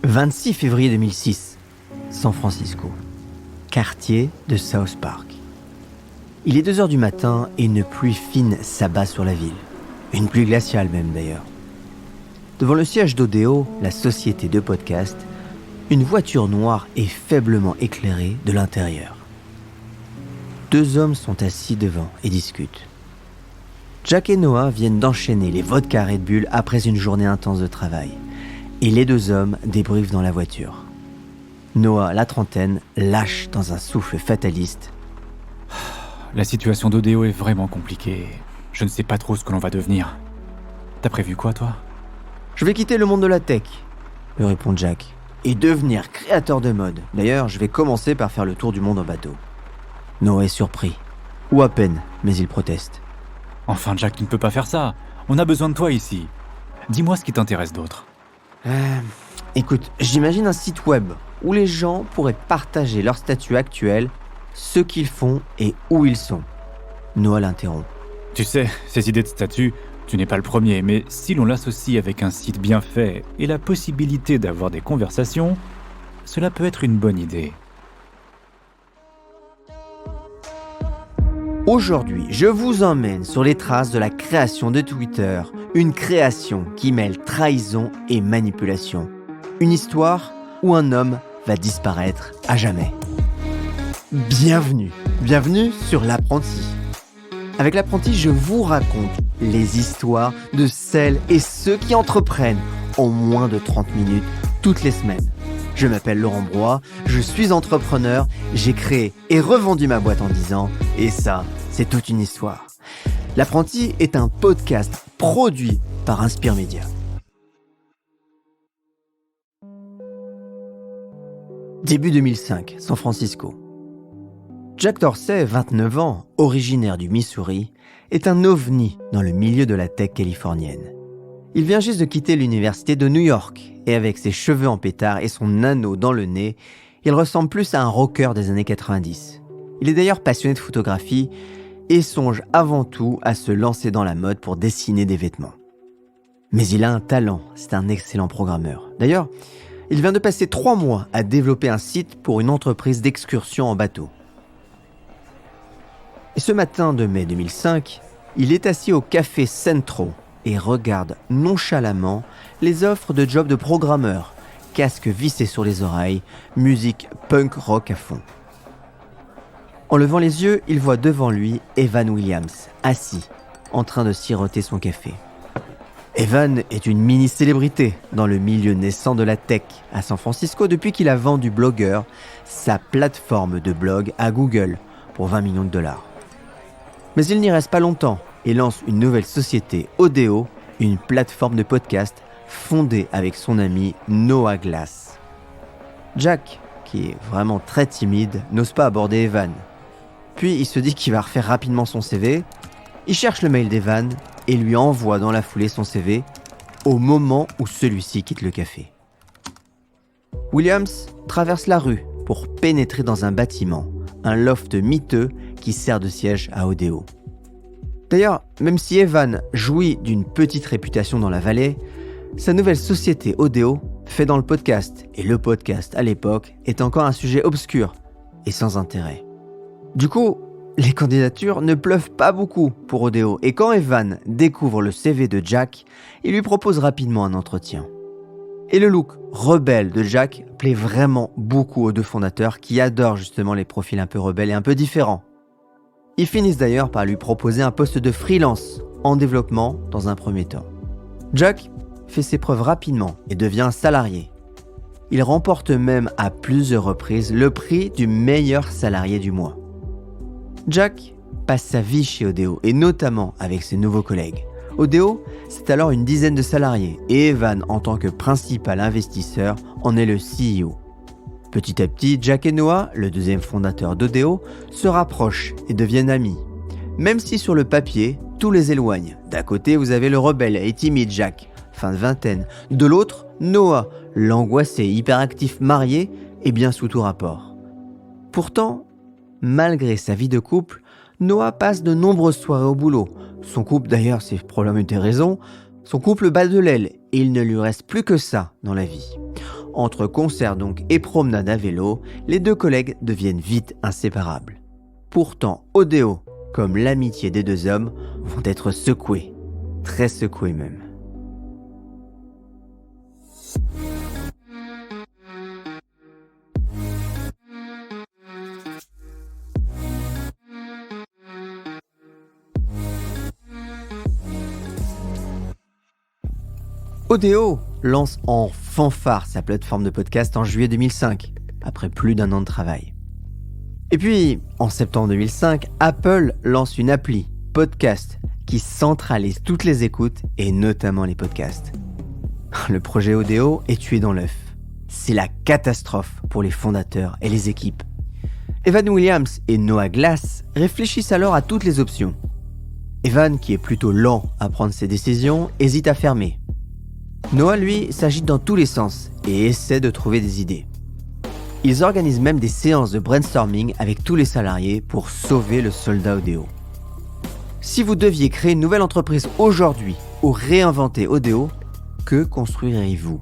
26 février 2006, San Francisco, quartier de South Park. Il est 2h du matin et une pluie fine s'abat sur la ville. Une pluie glaciale même d'ailleurs. Devant le siège d'Odeo, la société de podcast, une voiture noire est faiblement éclairée de l'intérieur. 2 hommes sont assis devant et discutent. Jack et Noah viennent d'enchaîner les vodka Red Bull après une journée intense de travail. Et les 2 hommes débriefent dans la voiture. Noah, la trentaine, lâche dans un souffle fataliste. La situation d'Odeo est vraiment compliquée. Je ne sais pas trop ce que l'on va devenir. T'as prévu quoi, toi ? Je vais quitter le monde de la tech, lui répond Jack, et devenir créateur de mode. D'ailleurs, je vais commencer par faire le tour du monde en bateau. Noah est surpris, ou à peine, mais il proteste. Enfin, Jack, tu ne peux pas faire ça. On a besoin de toi ici. Dis-moi ce qui t'intéresse d'autre. Écoute, j'imagine un site web où les gens pourraient partager leur statut actuel, ce qu'ils font et où ils sont. Noah l'interrompt. Tu sais, ces idées de statut, tu n'es pas le premier, mais si l'on l'associe avec un site bien fait et la possibilité d'avoir des conversations, cela peut être une bonne idée. Aujourd'hui, je vous emmène sur les traces de la création de Twitter, une création qui mêle trahison et manipulation. Une histoire où un homme va disparaître à jamais. Bienvenue sur l'apprenti. Avec l'apprenti, je vous raconte les histoires de celles et ceux qui entreprennent en moins de 30 minutes toutes les semaines. Je m'appelle Laurent Broye, je suis entrepreneur, j'ai créé et revendu ma boîte en 10 ans, et ça, c'est toute une histoire. L'apprenti est un podcast produit par Inspire Media. Début 2005, San Francisco. Jack Dorsey, 29 ans, originaire du Missouri, est un ovni dans le milieu de la tech californienne. Il vient juste de quitter l'université de New York et avec ses cheveux en pétard et son anneau dans le nez, il ressemble plus à un rocker des années 90. Il est d'ailleurs passionné de photographie et songe avant tout à se lancer dans la mode pour dessiner des vêtements. Mais il a un talent, c'est un excellent programmeur. D'ailleurs, il vient de passer 3 mois à développer un site pour une entreprise d'excursion en bateau. Et ce matin de mai 2005, il est assis au café Centro et regarde nonchalamment les offres de job de programmeur, casque vissé sur les oreilles, musique punk rock à fond. En levant les yeux, il voit devant lui Evan Williams, assis, en train de siroter son café. Evan est une mini-célébrité dans le milieu naissant de la tech à San Francisco depuis qu'il a vendu Blogger, sa plateforme de blog, à Google pour $20 millions. Mais il n'y reste pas longtemps et lance une nouvelle société, Odeo, une plateforme de podcast fondée avec son ami Noah Glass. Jack, qui est vraiment très timide, n'ose pas aborder Evan. Puis il se dit qu'il va refaire rapidement son CV, il cherche le mail d'Evan et lui envoie dans la foulée son CV au moment où celui-ci quitte le café. Williams traverse la rue pour pénétrer dans un bâtiment, un loft miteux qui sert de siège à Odeo. D'ailleurs, même si Evan jouit d'une petite réputation dans la vallée, sa nouvelle société Odeo fait dans le podcast, et le podcast à l'époque est encore un sujet obscur et sans intérêt. Du coup, les candidatures ne pleuvent pas beaucoup pour Odeo, et quand Evan découvre le CV de Jack, il lui propose rapidement un entretien. Et le look rebelle de Jack plaît vraiment beaucoup aux 2 fondateurs qui adorent justement les profils un peu rebelles et un peu différents. Ils finissent d'ailleurs par lui proposer un poste de freelance en développement dans un premier temps. Jack fait ses preuves rapidement et devient un salarié. Il remporte même à plusieurs reprises le prix du meilleur salarié du mois. Jack passe sa vie chez Odeo et notamment avec ses nouveaux collègues. Odeo, c'est alors une dizaine de salariés et Evan, en tant que principal investisseur, en est le CEO. Petit à petit, Jack et Noah, le 2e fondateur d'Odeo, se rapprochent et deviennent amis. Même si sur le papier, tout les éloigne. D'un côté, vous avez le rebelle et timide Jack, fin de vingtaine. De l'autre, Noah, l'angoissé, hyperactif marié et bien sous tout rapport. Pourtant, malgré sa vie de couple, Noah passe de nombreuses soirées au boulot. Son couple, d'ailleurs, c'est probablement une des raisons, son couple bat de l'aile et il ne lui reste plus que ça dans la vie. Entre concerts donc et promenades à vélo, les deux collègues deviennent vite inséparables. Pourtant, Odeo, comme l'amitié des deux hommes, vont être secoués. Très secoués même. Odeo lance en fanfare sa plateforme de podcast en juillet 2005, après plus d'1 an de travail. Et puis, en septembre 2005, Apple lance une appli, Podcast, qui centralise toutes les écoutes et notamment les podcasts. Le projet Odeo est tué dans l'œuf. C'est la catastrophe pour les fondateurs et les équipes. Evan Williams et Noah Glass réfléchissent alors à toutes les options. Evan, qui est plutôt lent à prendre ses décisions, hésite à fermer. Noah, lui, s'agite dans tous les sens et essaie de trouver des idées. Ils organisent même des séances de brainstorming avec tous les salariés pour sauver le soldat Odeo. Si vous deviez créer une nouvelle entreprise aujourd'hui ou réinventer Odeo, que construiriez-vous ?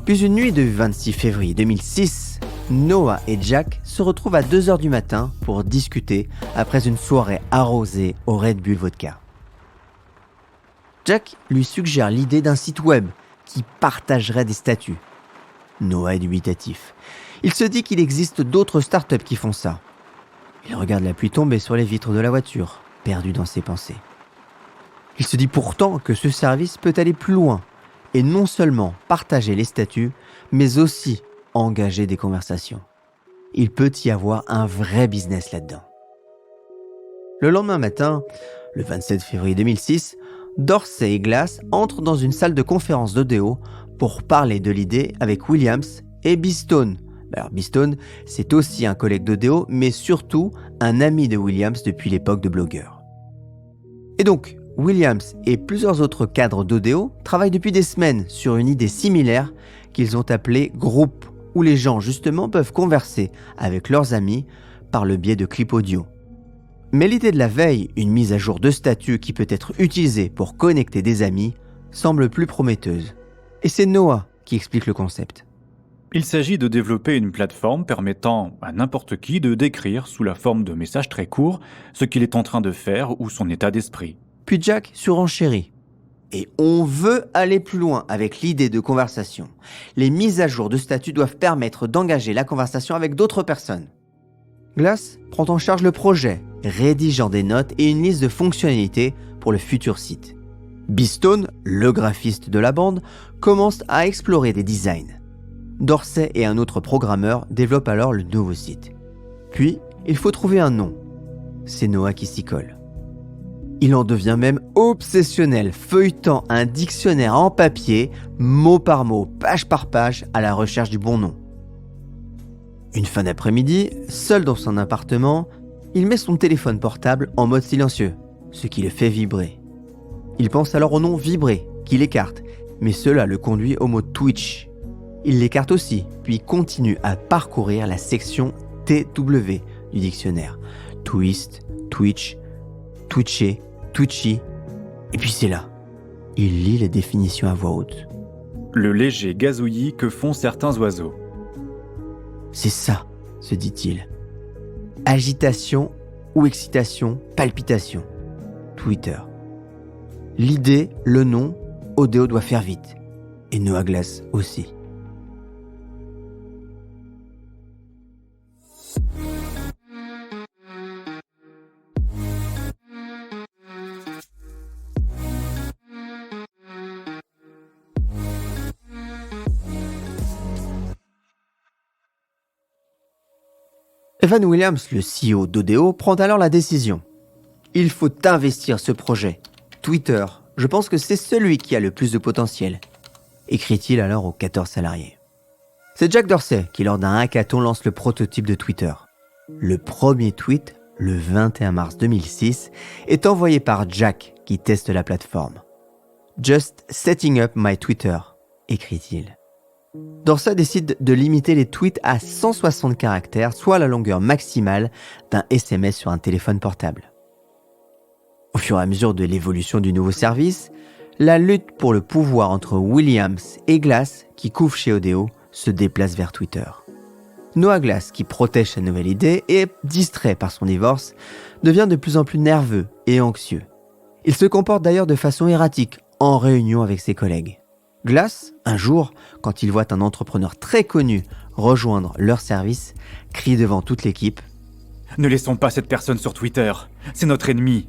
Puis une nuit de 26 février 2006, Noah et Jack se retrouvent à 2h du matin pour discuter après une soirée arrosée au Red Bull Vodka. Jack lui suggère l'idée d'un site web qui partagerait des statuts. Noah est dubitatif. Il se dit qu'il existe d'autres startups qui font ça. Il regarde la pluie tomber sur les vitres de la voiture, perdu dans ses pensées. Il se dit pourtant que ce service peut aller plus loin et non seulement partager les statuts, mais aussi engager des conversations. Il peut y avoir un vrai business là-dedans. Le lendemain matin, le 27 février 2006, Dorsey et Glass entrent dans une salle de conférence d'Odeo pour parler de l'idée avec Williams et Beestone. Alors Beestone, c'est aussi un collègue d'Odeo, mais surtout un ami de Williams depuis l'époque de blogueur. Et donc, Williams et plusieurs autres cadres d'Odeo travaillent depuis des semaines sur une idée similaire qu'ils ont appelée groupe, où les gens justement peuvent converser avec leurs amis par le biais de clips audio. Mais l'idée de la veille, une mise à jour de statut qui peut être utilisée pour connecter des amis, semble plus prometteuse. Et c'est Noah qui explique le concept. Il s'agit de développer une plateforme permettant à n'importe qui de décrire sous la forme de messages très courts ce qu'il est en train de faire ou son état d'esprit. Puis Jack surenchérit. Et on veut aller plus loin avec l'idée de conversation. Les mises à jour de statut doivent permettre d'engager la conversation avec d'autres personnes. Glass prend en charge le projet, rédigeant des notes et une liste de fonctionnalités pour le futur site. Beestone, le graphiste de la bande, commence à explorer des designs. Dorsey et un autre programmeur développent alors le nouveau site. Puis, il faut trouver un nom. C'est Noah qui s'y colle. Il en devient même obsessionnel, feuilletant un dictionnaire en papier, mot par mot, page par page, à la recherche du bon nom. Une fin d'après-midi, seul dans son appartement, il met son téléphone portable en mode silencieux, ce qui le fait vibrer. Il pense alors au nom vibrer, qu'il écarte, mais cela le conduit au mot Twitch. Il l'écarte aussi, puis continue à parcourir la section TW du dictionnaire. Twist, Twitch, Twitcher, Twitchy. Et puis c'est là. Il lit les définitions à voix haute. Le léger gazouillis que font certains oiseaux. C'est ça, se dit-il. Agitation ou excitation, palpitation. Twitter. L'idée, le nom, Odeo doit faire vite. Et Noah Glass aussi. Evan Williams, le CEO d'Odeo, prend alors la décision. Il faut investir ce projet. Twitter, je pense que c'est celui qui a le plus de potentiel, écrit-il alors aux 14 salariés. C'est Jack Dorsey qui, lors d'un hackathon, lance le prototype de Twitter. Le premier tweet, le 21 mars 2006, est envoyé par Jack qui teste la plateforme. « Just setting up my Twitter », écrit-il. Dorsey décide de limiter les tweets à 160 caractères, soit la longueur maximale d'un SMS sur un téléphone portable. Au fur et à mesure de l'évolution du nouveau service, La lutte pour le pouvoir entre Williams et Glass, qui couve chez Odeo, se déplace vers Twitter. Noah Glass, qui protège sa nouvelle idée et distrait par son divorce, devient de plus en plus nerveux et anxieux. Il se comporte d'ailleurs de façon erratique en réunion avec ses collègues. Glass, un jour, quand il voit un entrepreneur très connu rejoindre leur service, crie devant toute l'équipe « Ne laissons pas cette personne sur Twitter, c'est notre ennemi !»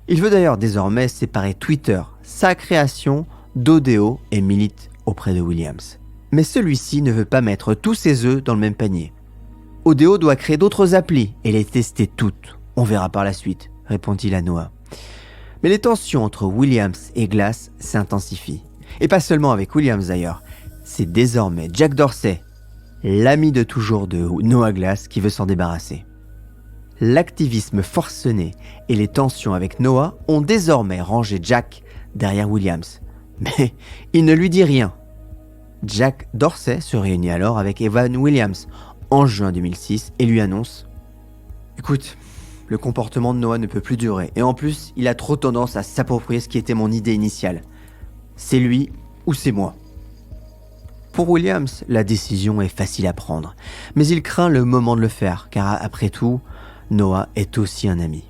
Il veut d'ailleurs désormais séparer Twitter, sa création, d'Odeo et milite auprès de Williams. Mais celui-ci ne veut pas mettre tous ses œufs dans le même panier. Odeo doit créer d'autres applis et les tester toutes. On verra par la suite, répond-il à Noah. Mais les tensions entre Williams et Glass s'intensifient. Et pas seulement avec Williams d'ailleurs. C'est désormais Jack Dorsey, l'ami de toujours de Noah Glass, qui veut s'en débarrasser. L'activisme forcené et les tensions avec Noah ont désormais rangé Jack derrière Williams. Mais il ne lui dit rien. Jack Dorsey se réunit alors avec Evan Williams en juin 2006 et lui annonce « Écoute, le comportement de Noah ne peut plus durer et en plus, il a trop tendance à s'approprier ce qui était mon idée initiale. C'est lui ou c'est moi. » Pour Williams, la décision est facile à prendre, mais il craint le moment de le faire car après tout, Noah est aussi un ami.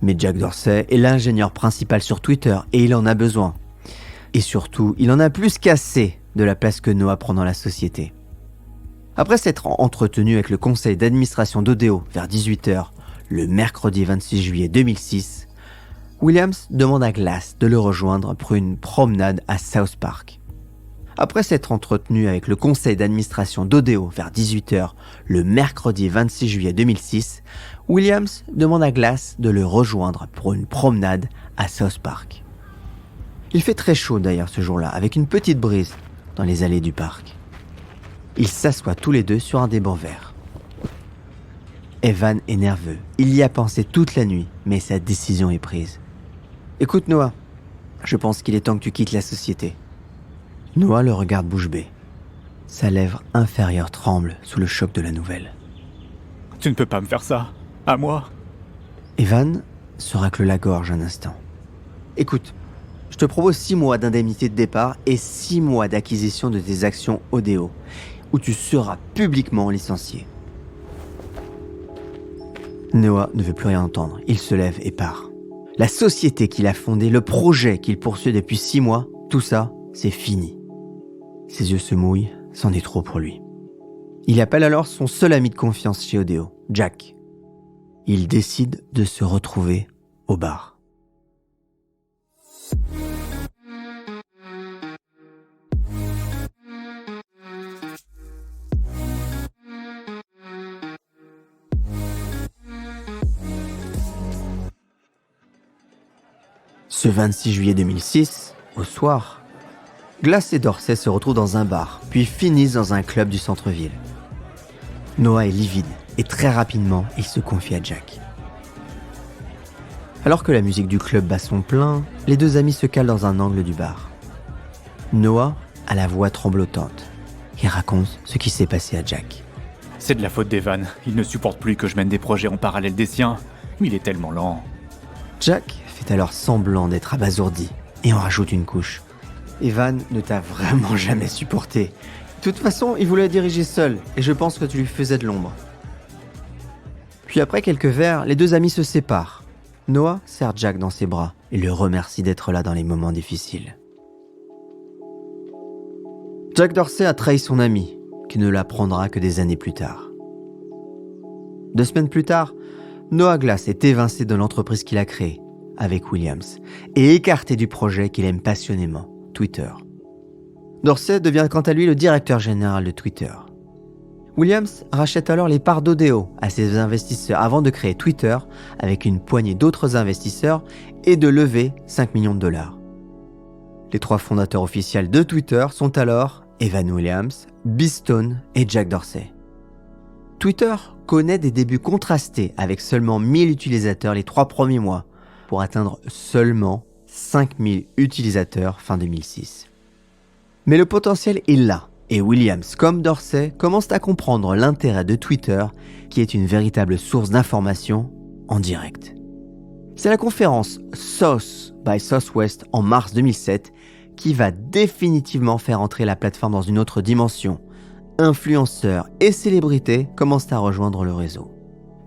Mais Jack Dorsey est l'ingénieur principal sur Twitter et il en a besoin. Et surtout, il en a plus qu'assez de la place que Noah prend dans la société. Après s'être entretenu avec le conseil d'administration d'Odeo vers 18h, le mercredi 26 juillet 2006, Williams demande à Glass de le rejoindre pour une promenade à South Park. Après s'être entretenu avec le conseil d'administration d'Odeo vers 18h, le mercredi 26 juillet 2006, Williams demande à Glass de le rejoindre pour une promenade à South Park. Il fait très chaud d'ailleurs ce jour-là, avec une petite brise dans les allées du parc. Ils s'assoient tous les deux sur un des bancs verts. Evan est nerveux. Il y a pensé toute la nuit, mais sa décision est prise. « Écoute Noah, je pense qu'il est temps que tu quittes la société. » Noah le regarde bouche bée. Sa lèvre inférieure tremble sous le choc de la nouvelle. « Tu ne peux pas me faire ça, à moi !» Evan se racle la gorge un instant. « Écoute, je te propose 6 mois d'indemnité de départ et 6 mois d'acquisition de tes actions Odeo, où tu seras publiquement licencié. » Noah ne veut plus rien entendre. Il se lève et part. La société qu'il a fondée, le projet qu'il poursuit depuis 6 mois, tout ça, c'est fini. Ses yeux se mouillent, c'en est trop pour lui. Il appelle alors son seul ami de confiance chez Odeo, Jack. Il décide de se retrouver au bar. Ce 26 juillet 2006, au soir, Glass et Dorsey se retrouvent dans un bar, puis finissent dans un club du centre-ville. Noah est livide et très rapidement, il se confie à Jack. Alors que la musique du club bat son plein, les deux amis se calent dans un angle du bar. Noah a la voix tremblotante. Il raconte ce qui s'est passé à Jack. « C'est de la faute d'Evan. Il ne supporte plus que je mène des projets en parallèle des siens. Il est tellement lent. » Jack fait alors semblant d'être abasourdi et en rajoute une couche. Evan ne t'a vraiment jamais supporté. De toute façon, il voulait diriger seul et je pense que tu lui faisais de l'ombre. Puis après quelques verres, les deux amis se séparent. Noah serre Jack dans ses bras et le remercie d'être là dans les moments difficiles. Jack Dorsey a trahi son ami, qui ne l'apprendra que des années plus tard. 2 semaines plus tard, Noah Glass est évincé de l'entreprise qu'il a créée, avec Williams, et écarté du projet qu'il aime passionnément, Twitter. Dorsey devient quant à lui le directeur général de Twitter. Williams rachète alors les parts d'Odeo à ses investisseurs avant de créer Twitter avec une poignée d'autres investisseurs et de lever 5 millions de dollars. Les 3 fondateurs officiels de Twitter sont alors Evan Williams, Biz Stone et Jack Dorsey. Twitter connaît des débuts contrastés avec seulement 1000 utilisateurs les 3 premiers mois pour atteindre seulement 5000 utilisateurs fin 2006. Mais le potentiel est là et Williams comme Dorsey commencent à comprendre l'intérêt de Twitter qui est une véritable source d'information en direct. C'est la conférence South by Southwest en mars 2007 qui va définitivement faire entrer la plateforme dans une autre dimension. Influenceurs et célébrités commencent à rejoindre le réseau.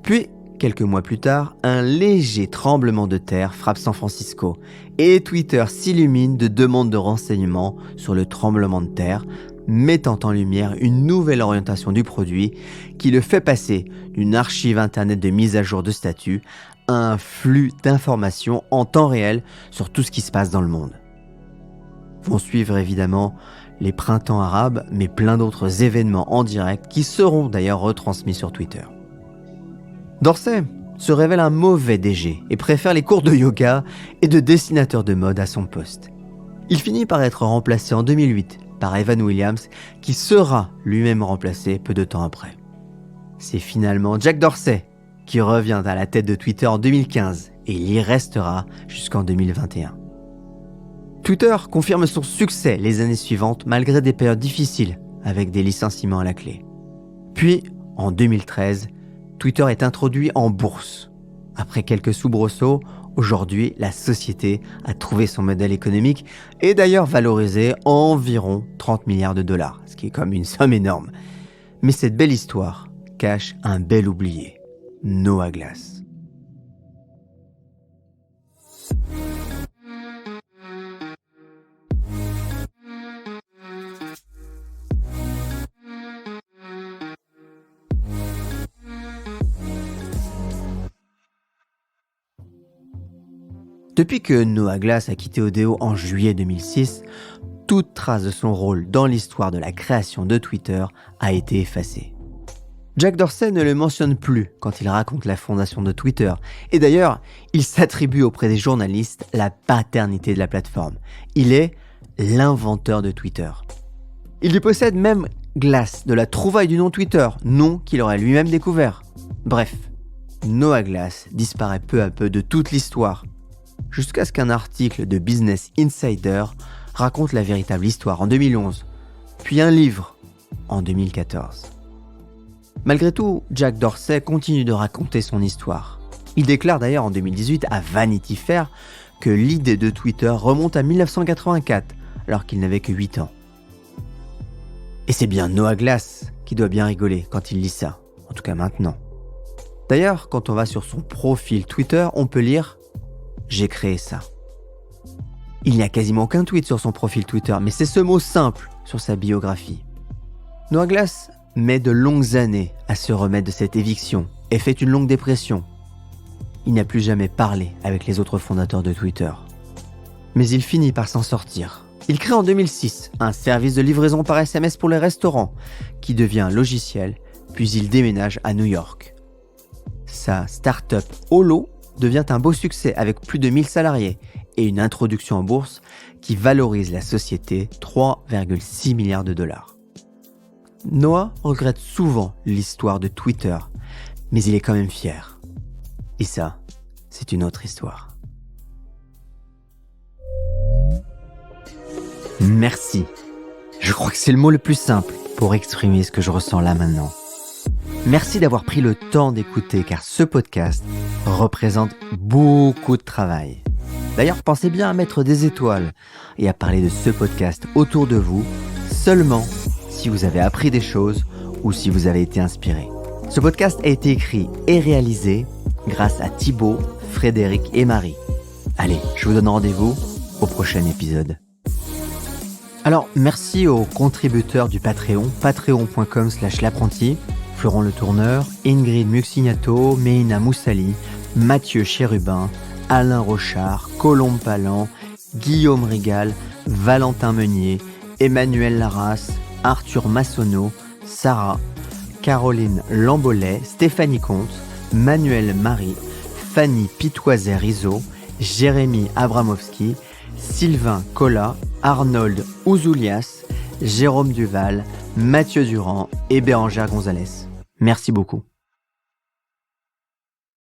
Puis, quelques mois plus tard, un léger tremblement de terre frappe San Francisco et Twitter s'illumine de demandes de renseignements sur le tremblement de terre, mettant en lumière une nouvelle orientation du produit qui le fait passer d'une archive internet de mise à jour de statut à un flux d'informations en temps réel sur tout ce qui se passe dans le monde. Vont suivre évidemment les printemps arabes, mais plein d'autres événements en direct qui seront d'ailleurs retransmis sur Twitter. Dorsey se révèle un mauvais DG et préfère les cours de yoga et de dessinateur de mode à son poste. Il finit par être remplacé en 2008 par Evan Williams, qui sera lui-même remplacé peu de temps après. C'est finalement Jack Dorsey qui revient à la tête de Twitter en 2015 et il y restera jusqu'en 2021. Twitter confirme son succès les années suivantes malgré des périodes difficiles avec des licenciements à la clé. Puis, en 2013, Twitter est introduit en bourse. Après quelques soubresauts, aujourd'hui, la société a trouvé son modèle économique et d'ailleurs valorisé environ 30 milliards de dollars, ce qui est comme une somme énorme. Mais cette belle histoire cache un bel oublié, Noah Glass. Depuis que Noah Glass a quitté Odeo en juillet 2006, toute trace de son rôle dans l'histoire de la création de Twitter a été effacée. Jack Dorsey ne le mentionne plus quand il raconte la fondation de Twitter, et d'ailleurs, il s'attribue auprès des journalistes la paternité de la plateforme. Il est l'inventeur de Twitter. Il lui possède même Glass de la trouvaille du nom Twitter, nom qu'il aurait lui-même découvert. Bref, Noah Glass disparaît peu à peu de toute l'histoire, jusqu'à ce qu'un article de Business Insider raconte la véritable histoire en 2011, puis un livre en 2014. Malgré tout, Jack Dorsey continue de raconter son histoire. Il déclare d'ailleurs en 2018 à Vanity Fair que l'idée de Twitter remonte à 1984, alors qu'il n'avait que 8 ans. Et c'est bien Noah Glass qui doit bien rigoler quand il lit ça, en tout cas maintenant. D'ailleurs, quand on va sur son profil Twitter, on peut lire « J'ai créé ça ». Il n'y a quasiment aucun tweet sur son profil Twitter, mais c'est ce mot simple sur sa biographie. Noah Glass met de longues années à se remettre de cette éviction et fait une longue dépression. Il n'a plus jamais parlé avec les autres fondateurs de Twitter. Mais il finit par s'en sortir. Il crée en 2006 un service de livraison par SMS pour les restaurants qui devient un logiciel, puis il déménage à New York. Sa start-up Olo devient un beau succès avec plus de 1000 salariés et une introduction en bourse qui valorise la société 3,6 milliards de dollars. Noah regrette souvent l'histoire de Twitter, mais il est quand même fier. Et ça, c'est une autre histoire. Merci. Je crois que c'est le mot le plus simple pour exprimer ce que je ressens là maintenant. Merci d'avoir pris le temps d'écouter car ce podcast représente beaucoup de travail. D'ailleurs, pensez bien à mettre des étoiles et à parler de ce podcast autour de vous seulement si vous avez appris des choses ou si vous avez été inspiré. Ce podcast a été écrit et réalisé grâce à Thibaut, Frédéric et Marie. Allez, je vous donne rendez-vous au prochain épisode. Alors, merci aux contributeurs du Patreon, patreon.com/l'apprenti, Florent Le Tourneur, Ingrid Muxignato, Meina Moussali, Mathieu Chérubin, Alain Rochard, Colombe Palan, Guillaume Rigal, Valentin Meunier, Emmanuel Larras, Arthur Massonneau, Sarah, Caroline Lambolet, Stéphanie Comte, Manuel Marie, Fanny Pitoiset-Rizzo, Jérémy Abramovski, Sylvain Collat, Arnold Ouzoulias, Jérôme Duval, Mathieu Durand et Bérangère Gonzalez. Merci beaucoup.